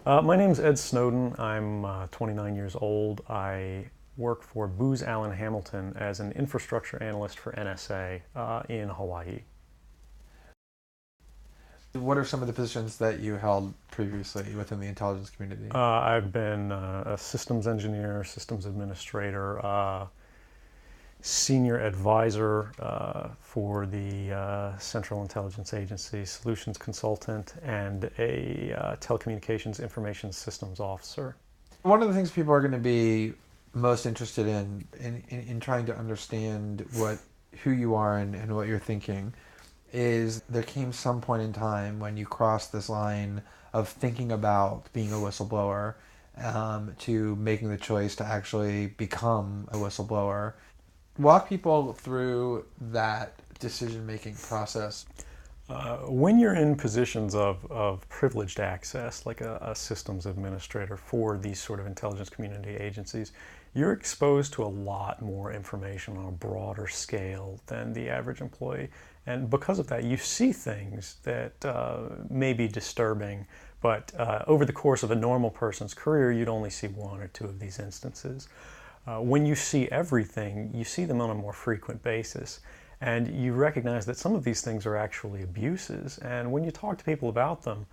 My name's Ed Snowden. I'm 29 years old. I work for Booz Allen Hamilton as an infrastructure analyst for NSA in Hawaii. What are some of the positions that you held previously within the intelligence community? I've been a systems engineer, systems administrator, senior advisor for the Central Intelligence Agency, solutions consultant, and a telecommunications information systems officer. One of the things people are going to be most interested in trying to understand who you are and what you're thinking is there came some point in time when you crossed this line of thinking about being a whistleblower to making the choice to actually become a whistleblower. Walk people through that decision-making process. When you're in positions of privileged access, like a systems administrator for these sort of intelligence community agencies, you're exposed to a lot more information on a broader scale than the average employee. And because of that, you see things that may be disturbing, but over the course of a normal person's career, you'd only see one or two of these instances. When you see everything, you see them on a more frequent basis. And you recognize that some of these things are actually abuses. And when you talk to people about them,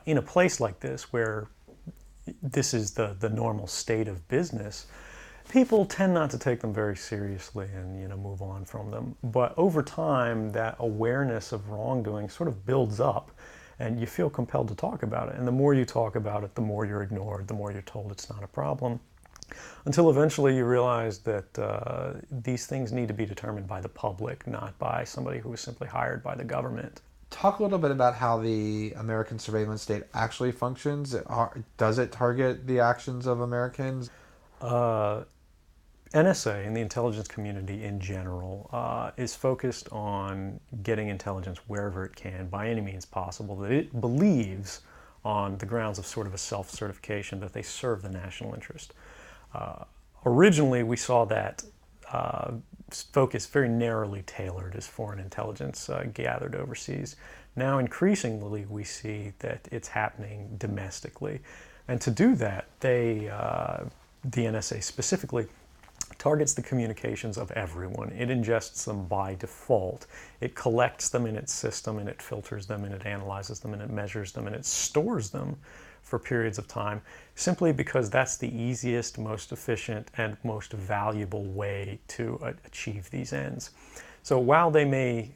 in a place like this where this is the normal state of business, people tend not to take them very seriously and move on from them. But over time, that awareness of wrongdoing sort of builds up, and you feel compelled to talk about it. And the more you talk about it, the more you're ignored, the more you're told it's not a problem, until eventually you realize that these things need to be determined by the public, not by somebody who was simply hired by the government. Talk a little bit about how the American surveillance state actually functions. Does it target the actions of Americans? NSA and the intelligence community in general is focused on getting intelligence wherever it can by any means possible that it believes, on the grounds of sort of a self-certification, that they serve the national interest. Originally, we saw that focus very narrowly tailored as foreign intelligence gathered overseas. Now, increasingly, we see that it's happening domestically. And to do that, the NSA specifically targets the communications of everyone. It ingests them by default. It collects them in its system, and it filters them, and it analyzes them, and it measures them, and it stores them for periods of time, simply because that's the easiest, most efficient, and most valuable way to achieve these ends. So while they may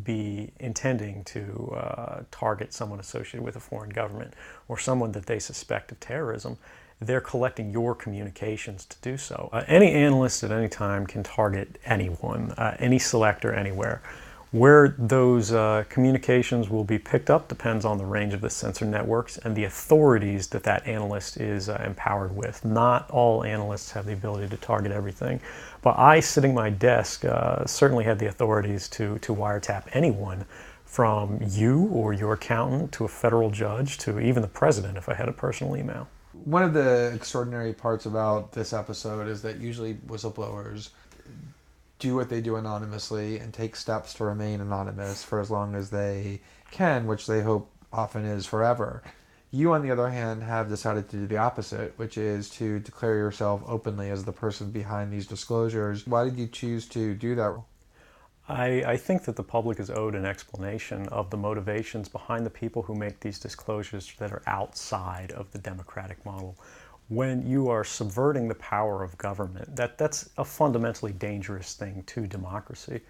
be intending to target someone associated with a foreign government or someone that they suspect of terrorism, they're collecting your communications to do so. Any analyst at any time can target anyone, any selector, anywhere. Where those communications will be picked up depends on the range of the sensor networks and the authorities that that analyst is empowered with. Not all analysts have the ability to target everything, but I, sitting at my desk, certainly had the authorities to wiretap anyone, from you or your accountant to a federal judge to even the president if I had a personal email. One of the extraordinary parts about this episode is that usually whistleblowers do what they do anonymously and take steps to remain anonymous for as long as they can, which they hope often is forever. You, on the other hand, have decided to do the opposite, which is to declare yourself openly as the person behind these disclosures. Why did you choose to do that? I think that the public is owed an explanation of the motivations behind the people who make these disclosures that are outside of the democratic model. When you are subverting the power of government, that's a fundamentally dangerous thing to democracy.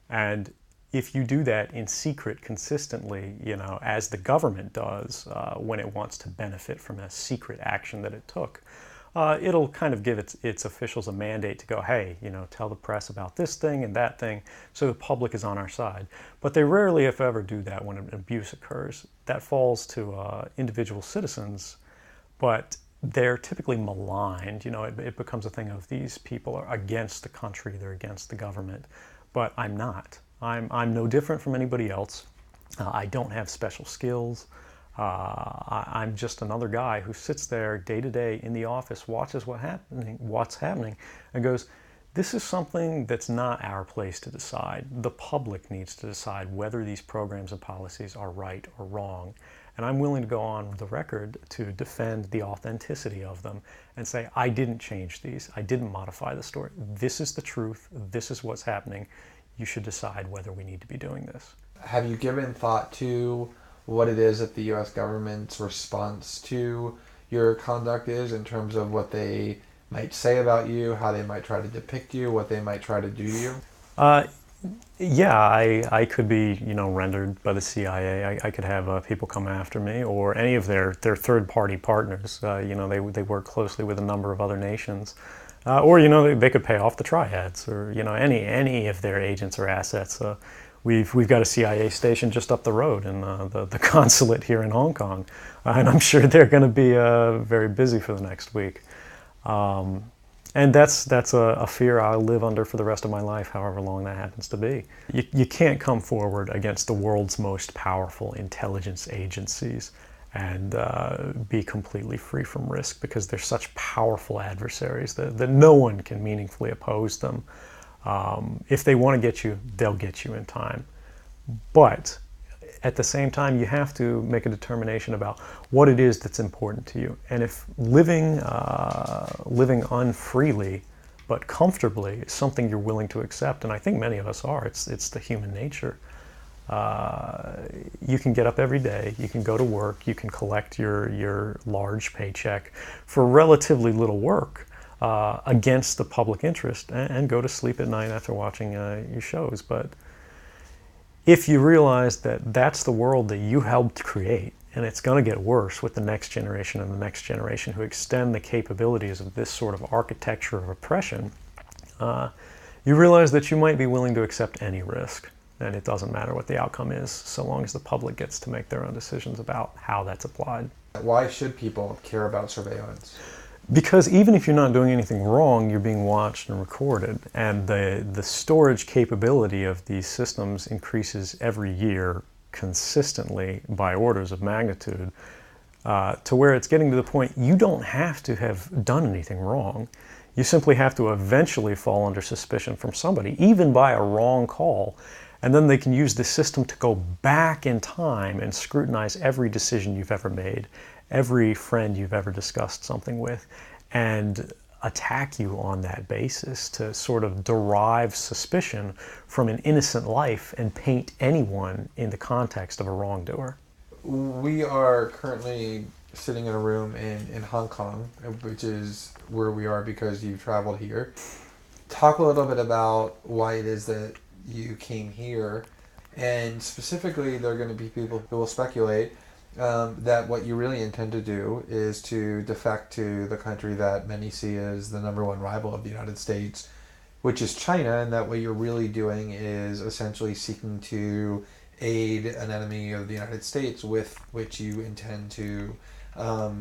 And if you do that in secret consistently, as the government does when it wants to benefit from a secret action that it took, it'll kind of give its officials a mandate to go, hey, tell the press about this thing and that thing, so the public is on our side. But they rarely, if ever, do that when an abuse occurs. That falls to individual citizens, but they're typically maligned. It becomes a thing of these people are against the country, they're against the government. But I'm not. I'm no different from anybody else. I don't have special skills. I'm just another guy who sits there day to day in the office, watches what's happening, and goes, this is something that's not our place to decide. The public needs to decide whether these programs and policies are right or wrong. And I'm willing to go on the record to defend the authenticity of them and say, I didn't change these. I didn't modify the story. This is the truth. This is what's happening. You should decide whether we need to be doing this. Have you given thought to what it is that the U.S. government's response to your conduct is, in terms of what they might say about you, how they might try to depict you, what they might try to do to you? Yeah, I could be, rendered by the CIA. I could have people come after me, or any of their third-party partners. They work closely with a number of other nations, or they could pay off the triads, or any of their agents or assets. We've got a CIA station just up the road in the consulate here in Hong Kong, and I'm sure they're going to be very busy for the next week. And that's a fear I'll live under for the rest of my life, however long that happens to be. You can't come forward against the world's most powerful intelligence agencies and be completely free from risk, because they're such powerful adversaries that no one can meaningfully oppose them. If they want to get you, they'll get you in time. But at the same time, you have to make a determination about what it is that's important to you. And if living unfreely but comfortably is something you're willing to accept, and I think many of us are, it's the human nature. You can get up every day, you can go to work, you can collect your large paycheck for relatively little work against the public interest, and go to sleep at night after watching your shows. But if you realize that that's the world that you helped create, and it's going to get worse with the next generation and the next generation who extend the capabilities of this sort of architecture of oppression, you realize that you might be willing to accept any risk. And it doesn't matter what the outcome is, so long as the public gets to make their own decisions about how that's applied. Why should people care about surveillance? Because even if you're not doing anything wrong, you're being watched and recorded. And the storage capability of these systems increases every year consistently by orders of magnitude, to where it's getting to the point you don't have to have done anything wrong. You simply have to eventually fall under suspicion from somebody, even by a wrong call. And then they can use the system to go back in time and scrutinize every decision you've ever made, every friend you've ever discussed something with, and attack you on that basis to sort of derive suspicion from an innocent life and paint anyone in the context of a wrongdoer. We are currently sitting in a room in Hong Kong, which is where we are because you traveled here. Talk a little bit about why it is that you came here, and specifically there are going to be people who will speculate that what you really intend to do is to defect to the country that many see as the number one rival of the United States, which is China, and that what you're really doing is essentially seeking to aid an enemy of the United States with which you intend to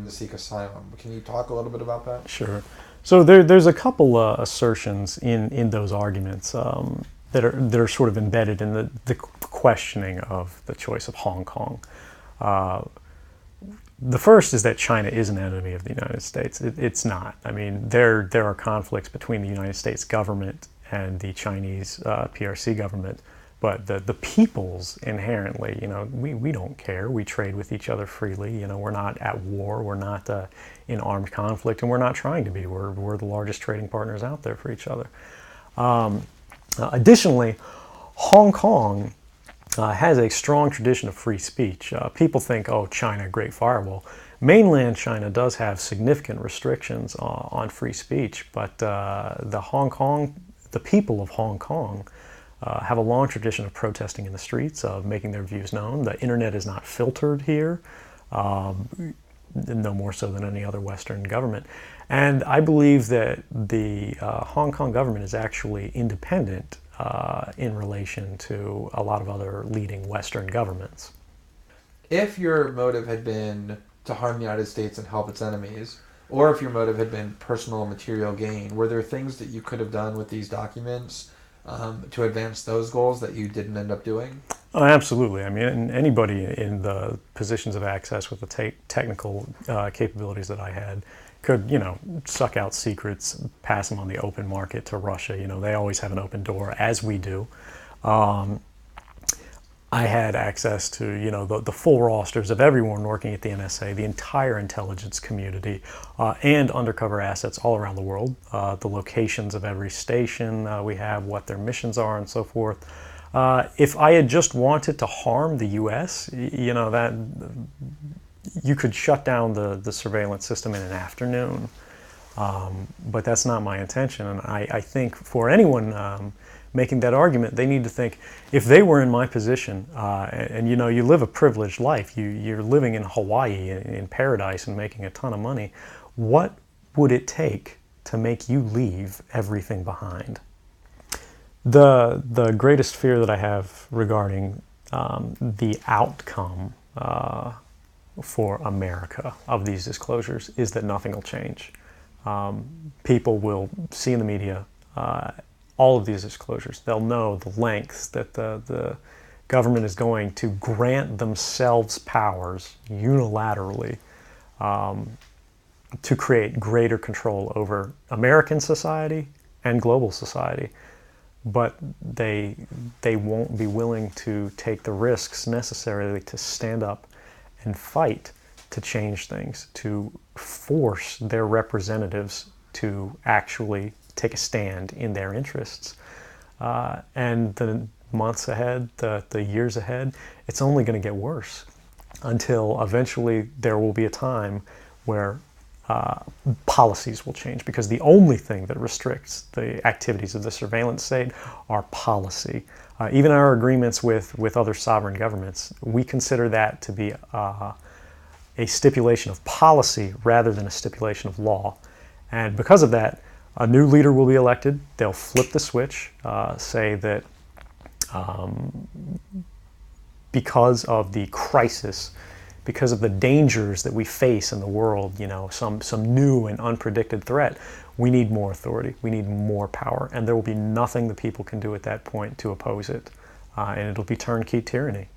seek asylum. Can you talk a little bit about that? Sure. So there's a couple assertions in those arguments that are sort of embedded in the questioning of the choice of Hong Kong. The first is that China is an enemy of the United States. It's not. I mean, there are conflicts between the United States government and the Chinese PRC government, but the peoples inherently, we don't care. We trade with each other freely. We're not at war. We're not in armed conflict, and we're not trying to be. We're the largest trading partners out there for each other. Additionally, Hong Kong has a strong tradition of free speech. People think, oh, China, great firewall. Mainland China does have significant restrictions on free speech, but the people of Hong Kong have a long tradition of protesting in the streets, of making their views known. The internet is not filtered here, no more so than any other Western government. And I believe that the Hong Kong government is actually independent in relation to a lot of other leading Western governments. If your motive had been to harm the United States and help its enemies, or if your motive had been personal material gain, were there things that you could have done with these documents to advance those goals that you didn't end up doing? Oh, absolutely. I mean, anybody in the positions of access with the technical capabilities that I had could, suck out secrets, pass them on the open market to Russia. They always have an open door, as we do. I had access to, the full rosters of everyone working at the NSA, the entire intelligence community, and undercover assets all around the world, the locations of every station we have, what their missions are, and so forth. If I had just wanted to harm the U.S., that you could shut down the surveillance system in an afternoon. But that's not my intention, and I think for anyone making that argument, they need to think, if they were in my position, and you live a privileged life, you're living in Hawaii in paradise and making a ton of money, what would it take to make you leave everything behind? The greatest fear that I have regarding the outcome for America of these disclosures is that nothing will change. People will see in the media all of these disclosures. They'll know the lengths that the government is going to grant themselves powers unilaterally to create greater control over American society and global society. But they won't be willing to take the risks necessarily to stand up and fight to change things, to force their representatives to actually take a stand in their interests. And the months ahead, the years ahead, it's only going to get worse until eventually there will be a time where policies will change, because the only thing that restricts the activities of the surveillance state are policy. Even our agreements with other sovereign governments, we consider that to be a stipulation of policy rather than a stipulation of law. And because of that, a new leader will be elected. They'll flip the switch, say that because of the crisis, because of the dangers that we face in the world, some new and unpredicted threat, we need more authority, we need more power, and there will be nothing the people can do at that point to oppose it, and it'll be turnkey tyranny.